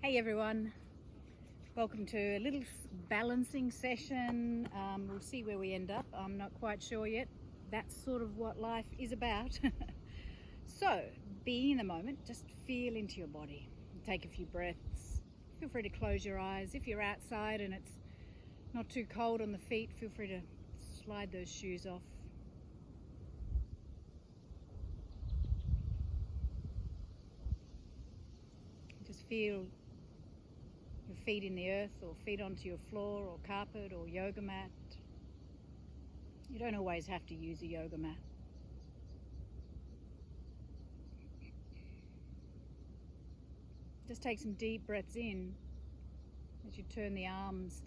Hey everyone, welcome to a little balancing session. We'll see where we end up. I'm not quite sure yet. That's sort of what life is about. So, be in the moment, just feel into your body. Take a few breaths. Feel free to close your eyes. If you're outside and it's not too cold on the feet, feel free to slide those shoes off. Just feel your feet in the earth, or feet onto your floor or carpet or yoga mat. You don't always have to use a yoga mat. Just take some deep breaths in as you turn the arms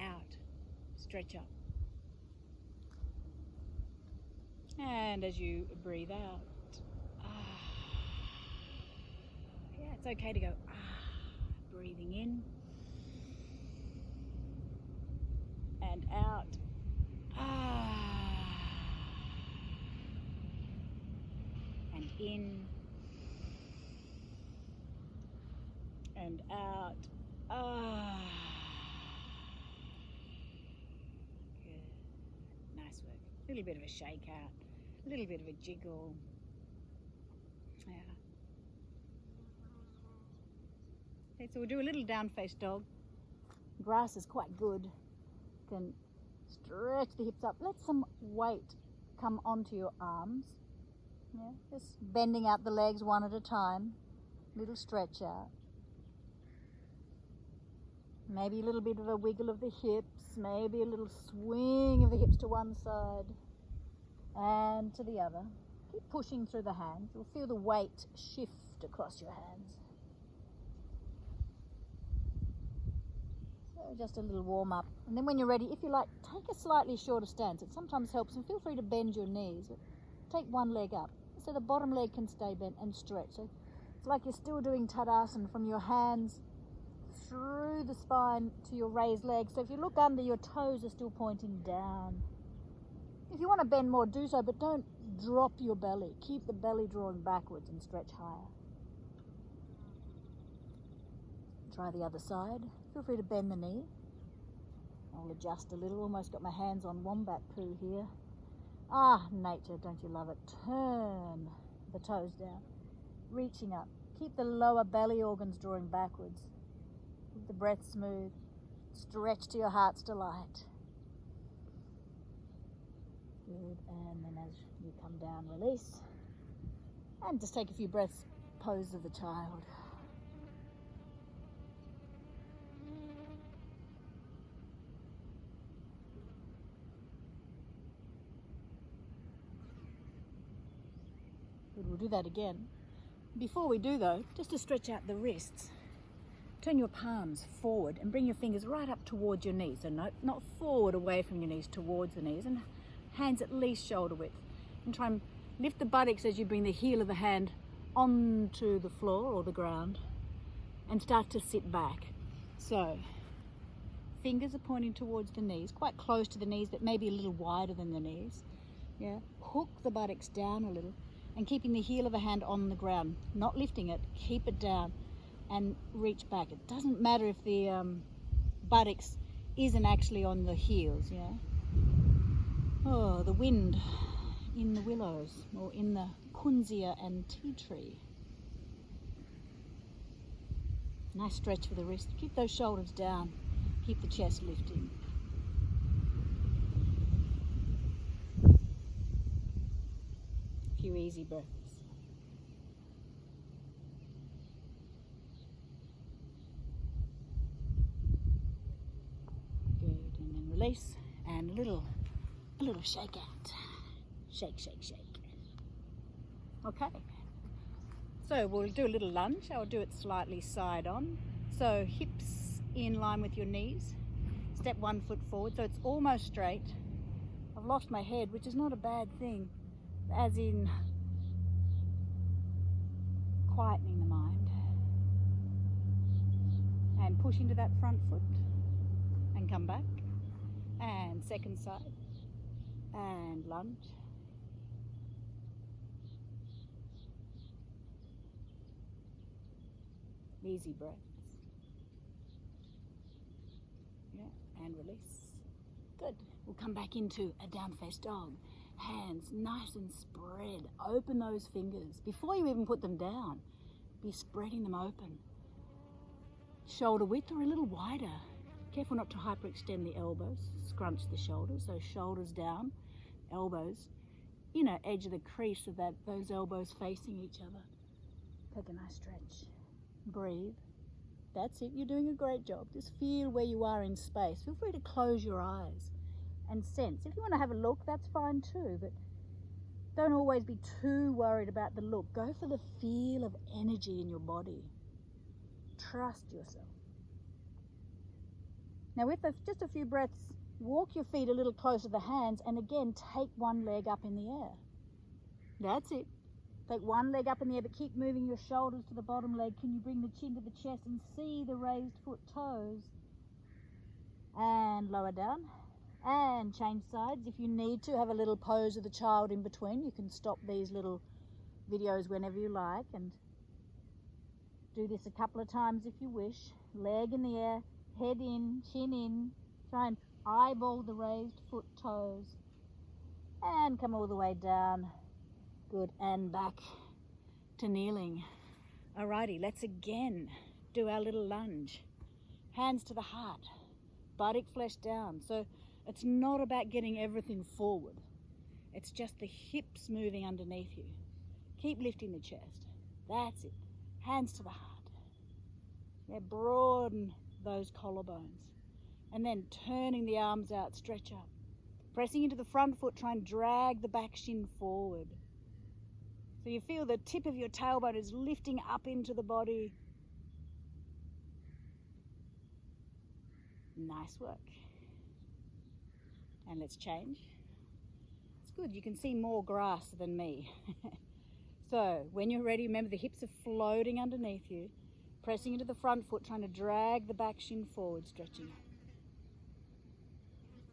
out, stretch up. And as you breathe out, yeah, it's okay to go breathing in and out. And in and out. Good. Nice work. A little bit of a shake out, a little bit of a jiggle. Yeah. Okay, so we'll do a little down face dog. Grass is quite good. You can stretch the hips up. Let some weight come onto your arms. Yeah, just bending out the legs one at a time. Little stretch out. Maybe a little bit of a wiggle of the hips. Maybe a little swing of the hips to one side and to the other. Keep pushing through the hands. You'll feel the weight shift across your hands. So just a little warm up. And then when you're ready, if you like, take a slightly shorter stance. It sometimes helps, and feel free to bend your knees. Take one leg up so the bottom leg can stay bent and stretch. So it's like you're still doing Tadasana, from your hands through the spine to your raised legs. So if you look under, your toes are still pointing down. If you want to bend more, do so, but don't drop your belly. Keep the belly drawing backwards and stretch higher. Try the other side. Feel free to bend the knee. I'll adjust a little. Almost got my hands on wombat poo here. Nature, don't you love it? Turn the toes down, reaching up. Keep the lower belly organs drawing backwards. Keep the breath smooth. Stretch to your heart's delight. Good, and then as you come down, release. And just take a few breaths, pose of the child. Good, we'll do that again. Before we do though, just to stretch out the wrists, turn your palms forward and bring your fingers right up towards your knees. So not forward away from your knees, towards the knees, and hands at least shoulder width. And try and lift the buttocks as you bring the heel of the hand onto the floor or the ground and start to sit back. So fingers are pointing towards the knees, quite close to the knees, but maybe a little wider than the knees. Yeah, hook the buttocks down a little and keeping the heel of the hand on the ground, not lifting it, keep it down and reach back. It doesn't matter if the buttocks isn't actually on the heels, yeah. Oh, the wind in the willows or in the kunzia and tea tree. Nice stretch for the wrist. Keep those shoulders down. Keep the chest lifting. A few easy breaths. Good, and then release and a little shake out. Shake, shake, shake. Okay. So we'll do a little lunge. I'll do it slightly side on. So hips in line with your knees. Step 1 foot forward, so it's almost straight. I've lost my head, which is not a bad thing, as in quietening the mind. And push into that front foot and come back. And second side. And lunge. Easy breaths. and release. Good. We'll come back into a down-faced dog. Hands nice and spread. Open those fingers. Before you even put them down, be spreading them open. Shoulder width or a little wider. Careful not to hyperextend the elbows. Scrunch the shoulders, so shoulders down, elbows, edge of the crease of those elbows facing each other. Take a nice stretch. Breathe. That's it. You're doing a great job. Just feel where you are in space. Feel free to close your eyes and sense. If you want to have a look, that's fine too, but don't always be too worried about the look. Go for the feel of energy in your body. Trust yourself. Now with just a few breaths, walk your feet a little closer to the hands, and again, take one leg up in the air. That's it. Take one leg up in the air, but keep moving your shoulders to the bottom leg. Can you bring the chin to the chest and see the raised foot toes? And lower down. And change sides. If you need to, have a little pose of the child in between. You can stop these little videos whenever you like and do this a couple of times if you wish. Leg in the air, head in, chin in. Try and eyeball the raised foot toes. And come all the way down. Good. And back to kneeling. Alrighty, let's again do our little lunge. Hands to the heart. Buttock flesh down. So it's not about getting everything forward. It's just the hips moving underneath you. Keep lifting the chest. That's it. Hands to the heart. Yeah, broaden those collarbones. And then turning the arms out, stretch up. Pressing into the front foot, try and drag the back shin forward. So you feel the tip of your tailbone is lifting up into the body. Nice work. And let's change. It's good, you can see more grass than me. So when you're ready, remember the hips are floating underneath you. Pressing into the front foot, trying to drag the back shin forward, stretching up.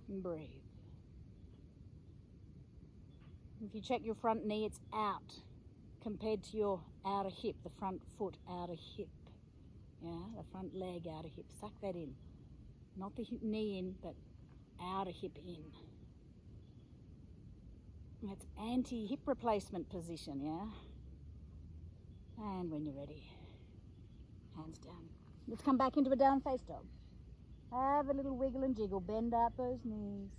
And breathe. If you check your front knee, it's out compared to your outer hip, the front foot outer hip. Yeah, the front leg outer hip. Suck that in. Not the knee in, but outer hip in. That's anti-hip replacement position, yeah? And when you're ready, hands down. Let's come back into a down-faced dog. Have a little wiggle and jiggle. Bend out those knees.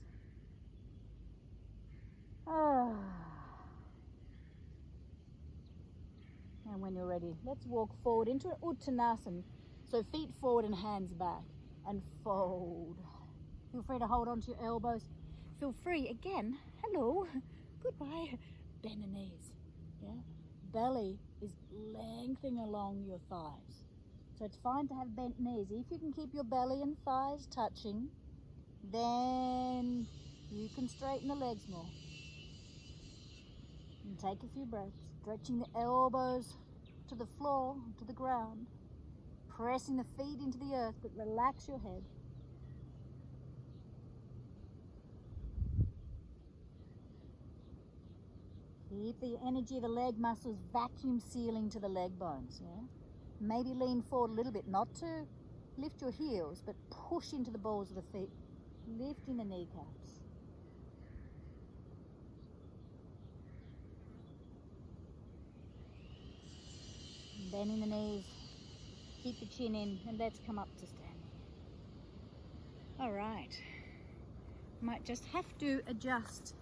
And when you're ready, let's walk forward into an Uttanasana. So feet forward and hands back. And fold. Feel free to hold on to your elbows. Feel free, again, hello, goodbye. Bend the knees. Yeah? Belly is lengthening along your thighs. So it's fine to have bent knees. If you can keep your belly and thighs touching, then you can straighten the legs more. And take a few breaths, stretching the elbows to the floor, to the ground, pressing the feet into the earth, but relax your head. Keep the energy of the leg muscles vacuum sealing to the leg bones. Yeah? Maybe lean forward a little bit, not to lift your heels, but push into the balls of the feet, lifting the kneecaps. Bending the knees, keep the chin in, and let's come up to standing. All right, might just have to adjust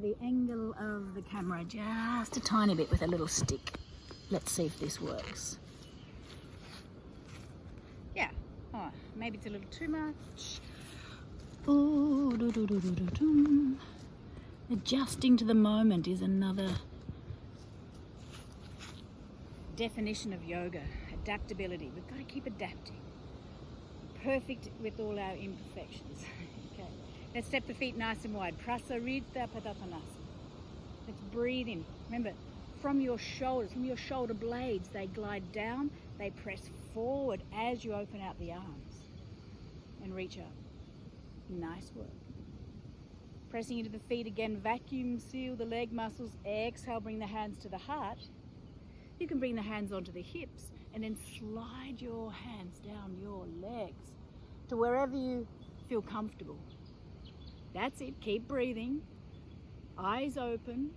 the angle of the camera just a tiny bit with a little stick. Let's see if this works. Yeah, oh, maybe it's a little too much. Ooh, adjusting to the moment is another definition of yoga. Adaptability. We've got to keep adapting. Perfect with all our imperfections. Okay. Let's step the feet nice and wide. Prasarita Padottanasana. Let's breathe in. Remember, from your shoulders, from your shoulder blades, they glide down, they press forward as you open out the arms and reach up. Nice work. Pressing into the feet again, vacuum seal the leg muscles. Exhale, bring the hands to the heart. You can bring the hands onto the hips and then slide your hands down your legs to wherever you feel comfortable. That's it. Keep breathing. Eyes open.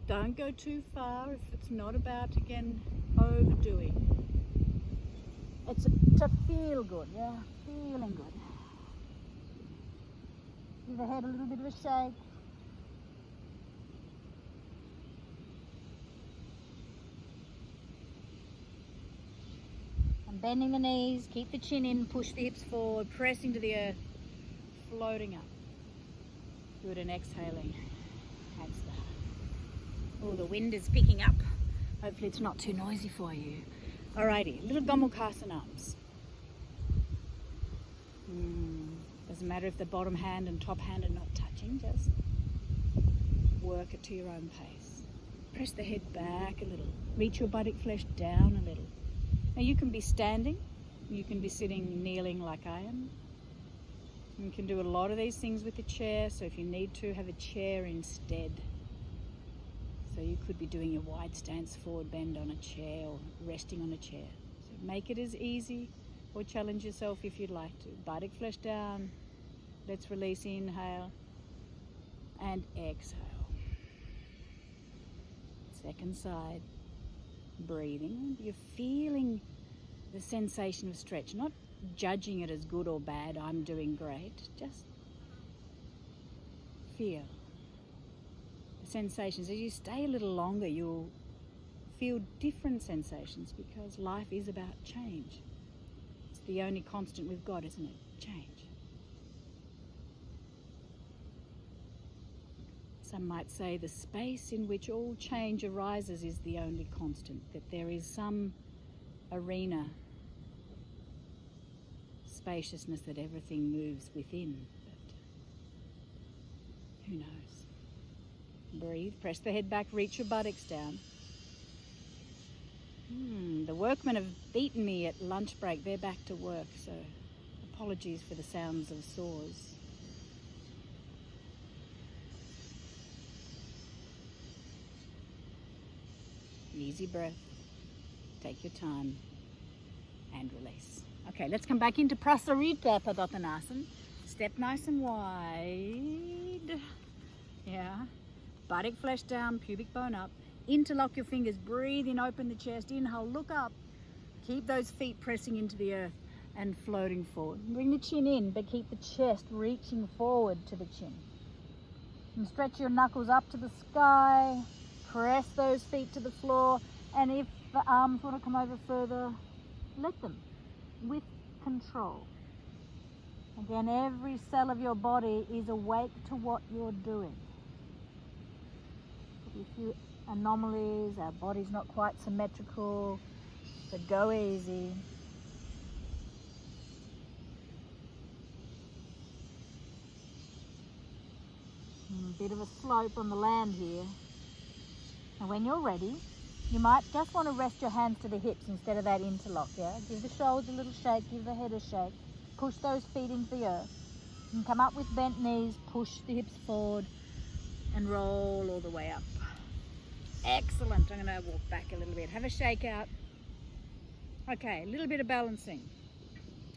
Don't go too far if it's not about, again, overdoing. It's to feel good, yeah? Feeling good. Give the head a little bit of a shake. And bending the knees, keep the chin in, push the hips forward, pressing to the earth, floating up. Good, and exhaling. Exhale. Oh, the wind is picking up. Hopefully it's not too noisy for you. Alrighty, little Gomukhasana. Doesn't matter if the bottom hand and top hand are not touching, just work it to your own pace. Press the head back a little. Reach your buttock flesh down a little. Now you can be standing, you can be sitting, kneeling like I am. You can do a lot of these things with the chair, so if you need to, have a chair instead. So you could be doing a wide stance forward bend on a chair or resting on a chair. So make it as easy, or challenge yourself if you'd like to. Buttock flesh down. Let's release, inhale and exhale. Second side. Breathing. You're feeling the sensation of stretch, not judging it as good or bad. I'm doing great. Just feel the sensations. As you stay a little longer, you'll feel different sensations, because life is about change. It's the only constant we've got, isn't it? Change. Some might say the space in which all change arises is the only constant, that there is some arena, spaciousness that everything moves within, but who knows? Breathe, press the head back, reach your buttocks down. The workmen have beaten me at lunch break. They're back to work, so apologies for the sounds of saws. Easy breath, take your time, and release. Okay, let's come back into Prasarita Padottanasana. Step nice and wide. Yeah. Buttock flesh down, pubic bone up. Interlock your fingers, breathe in, open the chest. Inhale, look up. Keep those feet pressing into the earth and floating forward. Bring the chin in, but keep the chest reaching forward to the chin. And stretch your knuckles up to the sky. Press those feet to the floor, and if the arms want to come over further, let them, with control. Again, every cell of your body is awake to what you're doing. If a few anomalies, our body's not quite symmetrical, but go easy. A bit of a slope on the land here. And when you're ready, you might just want to rest your hands to the hips instead of that interlock, yeah? Give the shoulders a little shake, give the head a shake. Push those feet into the earth. And come up with bent knees, push the hips forward, and roll all the way up. Excellent. I'm going to walk back a little bit. Have a shake out. Okay, a little bit of balancing.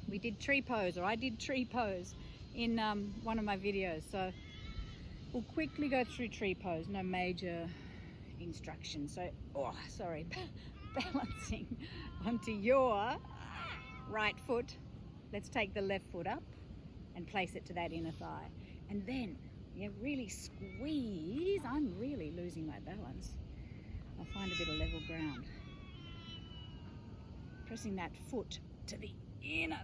We did tree pose, or I did tree pose in one of my videos. So we'll quickly go through tree pose, no major instructions. So, balancing onto your right foot. Let's take the left foot up and place it to that inner thigh. And then, really squeeze. I'm really losing my balance. I'll find a bit of level ground. Pressing that foot to the inner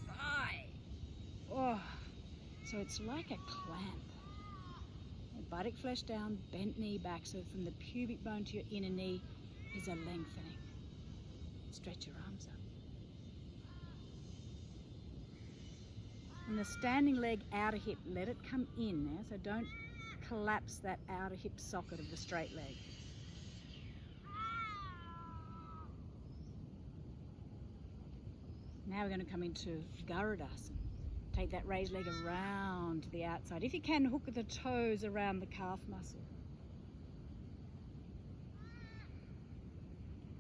thigh. Oh, so it's like a clamp. Buttock flesh down, bent knee back, so from the pubic bone to your inner knee is a lengthening. Stretch your arms up. And the standing leg, outer hip, let it come in now, so don't collapse that outer hip socket of the straight leg. Now we're going to come into Garudasana. Take that raised leg around to the outside. If you can, hook the toes around the calf muscle.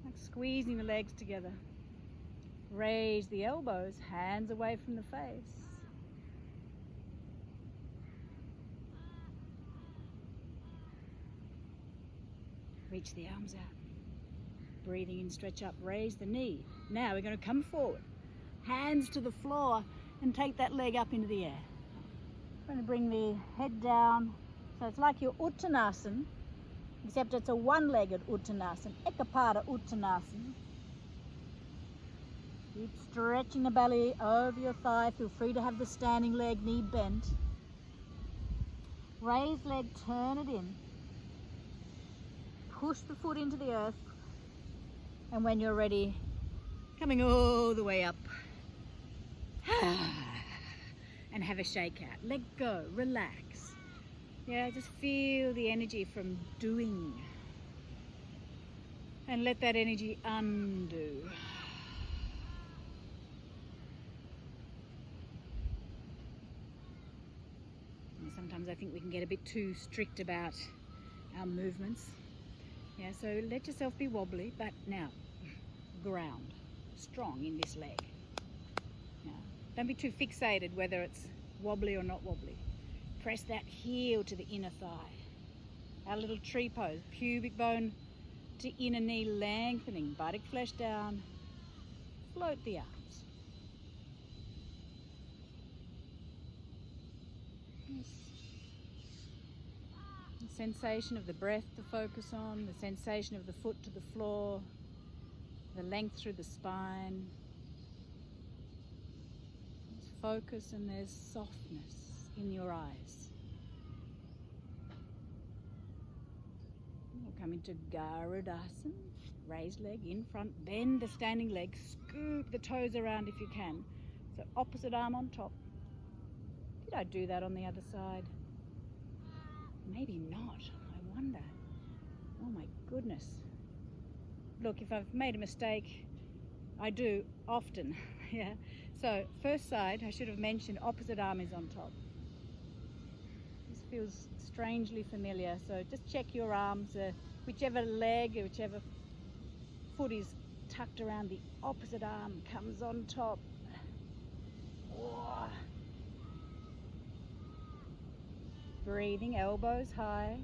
Like squeezing the legs together. Raise the elbows, hands away from the face. Reach the arms out. Breathing in, stretch up, raise the knee. Now we're going to come forward. Hands to the floor and take that leg up into the air. We're going to bring the head down. So it's like your Uttanasana, except it's a one-legged Uttanasana, Ekapada Uttanasana. Keep stretching the belly over your thigh. Feel free to have the standing leg, knee bent. Raise leg, turn it in. Push the foot into the earth. And when you're ready, coming all the way up. And have a shake out. Let go, relax. Yeah, just feel the energy from doing. And let that energy undo. And sometimes I think we can get a bit too strict about our movements. Yeah, so let yourself be wobbly, but now ground, strong in this leg. Now, don't be too fixated whether it's wobbly or not wobbly. Press that heel to the inner thigh. Our little tree pose, pubic bone to inner knee lengthening, buttock flesh down, float the arms. Yes. The sensation of the breath to focus on, the sensation of the foot to the floor, the length through the spine. There's focus and there's softness in your eyes. We'll come into Garudasana. Raised leg in front, bend the standing leg, scoop the toes around if you can. So opposite arm on top. Did I do that on the other side? Maybe not, I wonder. Oh my goodness. Look, if I've made a mistake, I do often, yeah. So first side, I should have mentioned opposite arm is on top. This feels strangely familiar, so just check your arms, whichever leg, whichever foot is tucked around the opposite arm comes on top. Whoa. Breathing, elbows high.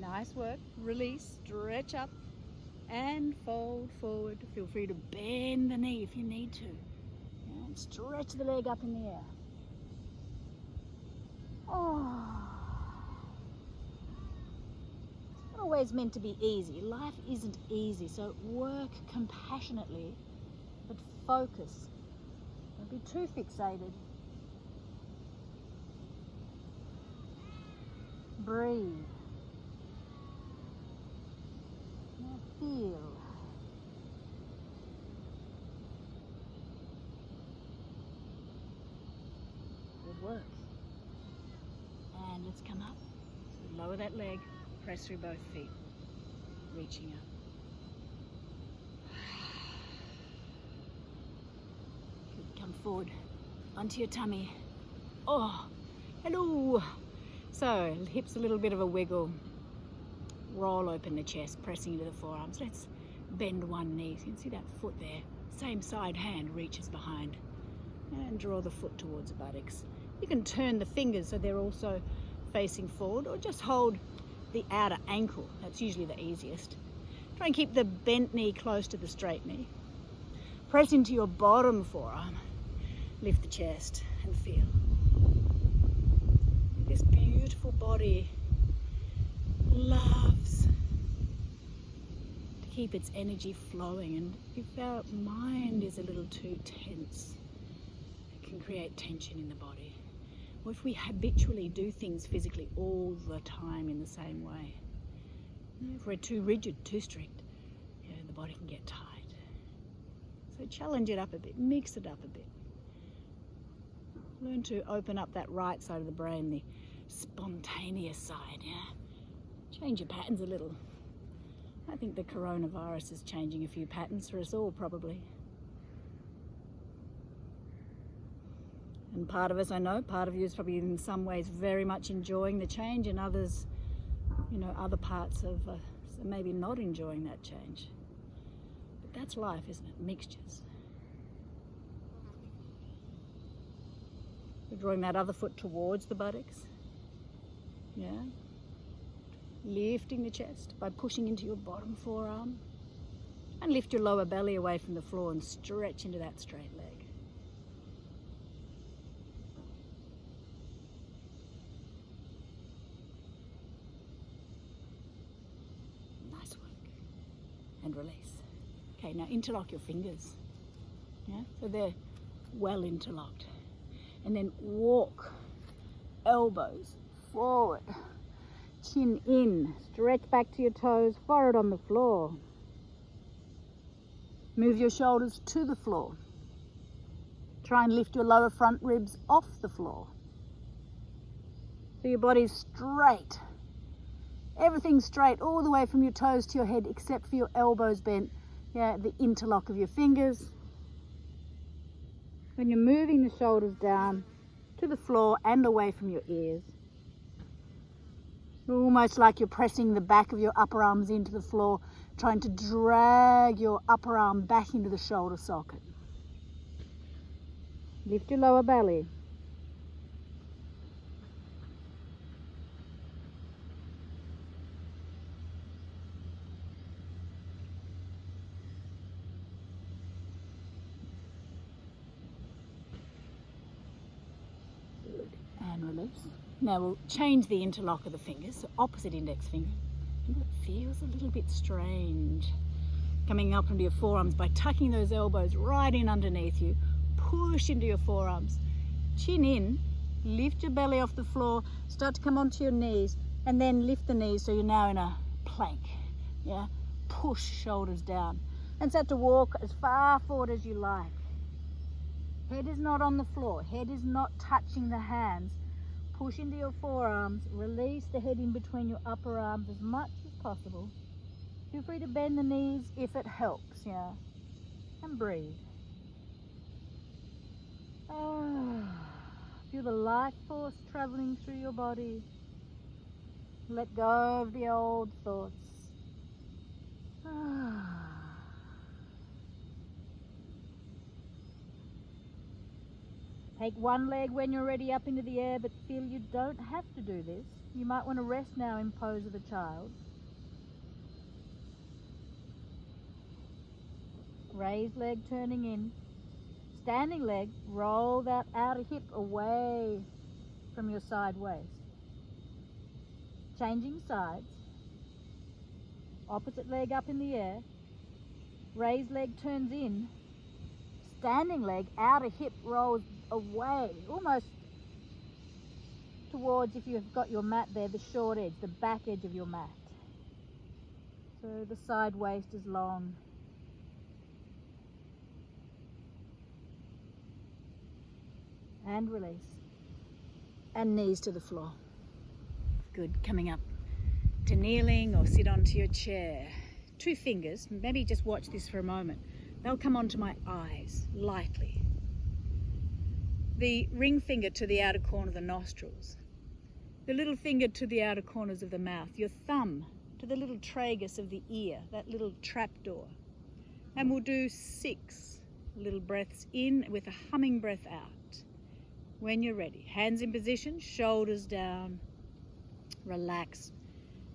Nice work. Release, stretch up and fold forward. Feel free to bend the knee if you need to. And stretch the leg up in the air. Oh. It's not always meant to be easy. Life isn't easy, so work compassionately, but focus. Don't be too fixated. Breathe. Now feel. Good work. And let's come up. So lower that leg, press through both feet, reaching up. Come forward onto your tummy. Oh, hello. So, hips a little bit of a wiggle. Roll open the chest, pressing into the forearms. Let's bend one knee. So you can see that foot there. Same side hand reaches behind. And draw the foot towards the buttocks. You can turn the fingers so they're also facing forward, or just hold the outer ankle. That's usually the easiest. Try and keep the bent knee close to the straight knee. Press into your bottom forearm. Lift the chest and feel. This beautiful body loves to keep its energy flowing, and if our mind is a little too tense, it can create tension in the body. Or if we habitually do things physically all the time in the same way, if we're too rigid, too strict, the body can get tight. So challenge it up a bit, mix it up a bit. Learn to open up that right side of the brain, the spontaneous side, Change your patterns a little. I think the coronavirus is changing a few patterns for us all, probably. And part of us, I know, part of you is probably in some ways very much enjoying the change, and others, other parts of us are maybe not enjoying that change. But that's life, isn't it? Mixtures. We're drawing that other foot towards the buttocks. Yeah. lifting the chest by pushing into your bottom forearm, and lift your lower belly away from the floor and stretch into that straight leg. Nice work. And release. Okay, now interlock your fingers. Yeah, so they're well interlocked. And then walk, elbows forward, chin in, stretch back to your toes, forehead on the floor. Move your shoulders to the floor. Try and lift your lower front ribs off the floor. So your body's straight. Everything's straight all the way from your toes to your head except for your elbows bent. Yeah, the interlock of your fingers. When you're moving the shoulders down to the floor and away from your ears. Almost like you're pressing the back of your upper arms into the floor, trying to drag your upper arm back into the shoulder socket. Lift your lower belly. Good. And release. Now we'll change the interlock of the fingers, so opposite index finger. It feels a little bit strange. Coming up into your forearms by tucking those elbows right in underneath you. Push into your forearms. Chin in, lift your belly off the floor, start to come onto your knees, and then lift the knees so you're now in a plank. Yeah, push shoulders down. And start to walk as far forward as you like. Head is not on the floor, head is not touching the hands. Push into your forearms, release the head in between your upper arms as much as possible. Feel free to bend the knees if it helps, yeah. And breathe. Feel the life force traveling through your body. Let go of the old thoughts. Take one leg when you're ready up into the air, but feel you don't have to do this. You might want to rest now in pose of a child. Raised leg turning in. Standing leg, roll that outer hip away from your side waist. Changing sides. Opposite leg up in the air. Raised leg turns in. Standing leg, outer hip rolls away, almost towards, if you've got your mat there, the short edge, the back edge of your mat. So the side waist is long. And release. And knees to the floor. Good. Coming up to kneeling or sit onto your chair. 2 fingers, maybe just watch this for a moment. They'll come onto my eyes, lightly. The ring finger to the outer corner of the nostrils. The little finger to the outer corners of the mouth. Your thumb to the little tragus of the ear, that little trapdoor. And we'll do 6 little breaths in with a humming breath out. When you're ready, hands in position, shoulders down, relax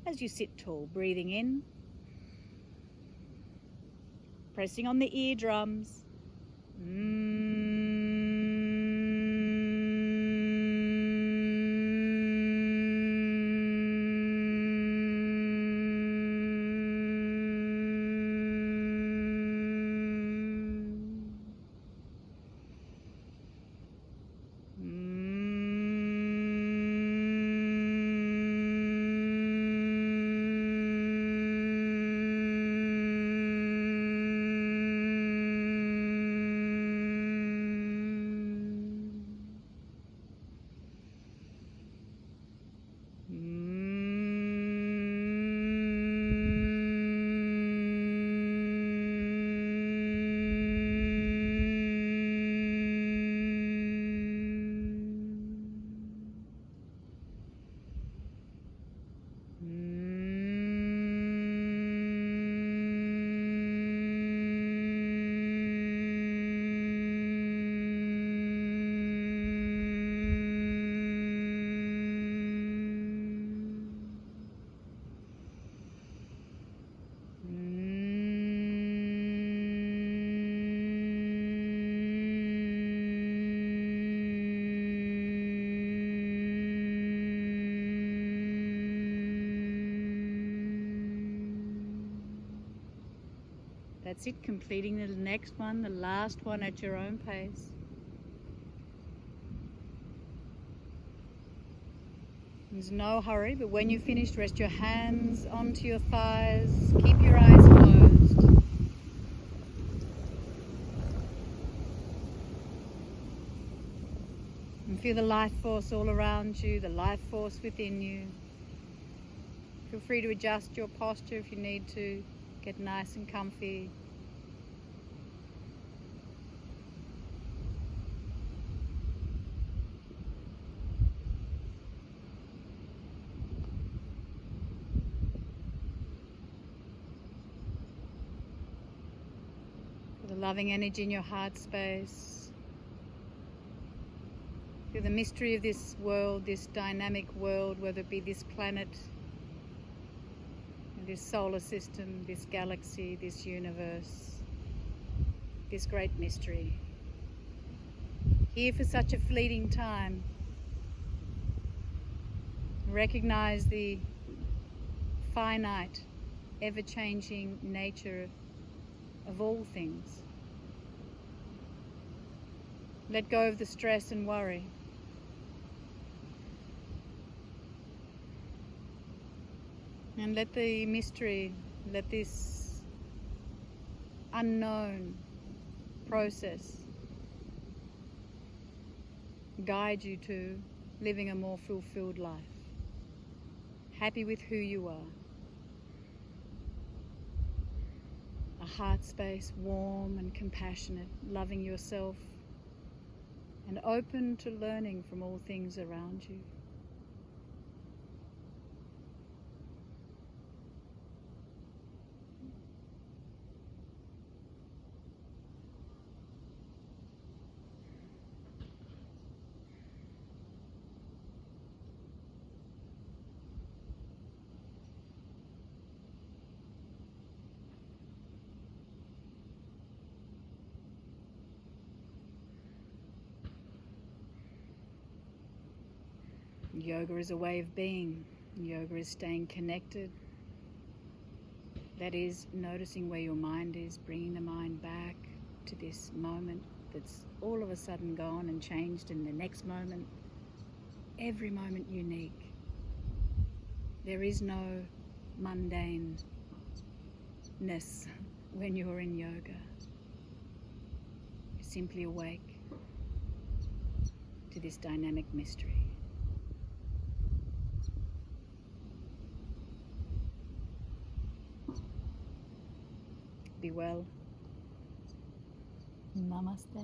as you sit tall, breathing in, pressing on the eardrums. That's it, completing the next one, the last one at your own pace. There's no hurry, but when you're finished, rest your hands onto your thighs, keep your eyes closed. And feel the life force all around you, the life force within you. Feel free to adjust your posture if you need to, get nice and comfy. Feel the loving energy in your heart space. Feel the mystery of this world, this dynamic world, whether it be this planet, this solar system, this galaxy, this universe, this great mystery. Here for such a fleeting time. Recognize the finite, ever-changing nature of all things. Let go of the stress and worry. And let the mystery, let this unknown process guide you to living a more fulfilled life, happy with who you are. A heart space, warm and compassionate, loving yourself and open to learning from all things around you. Yoga is a way of being. Yoga is staying connected. That is noticing where your mind is, bringing the mind back to this moment that's all of a sudden gone and changed in the next moment. Every moment unique. There is no mundaneness when you're in yoga. You're simply awake to this dynamic mystery. Be well. Namaste.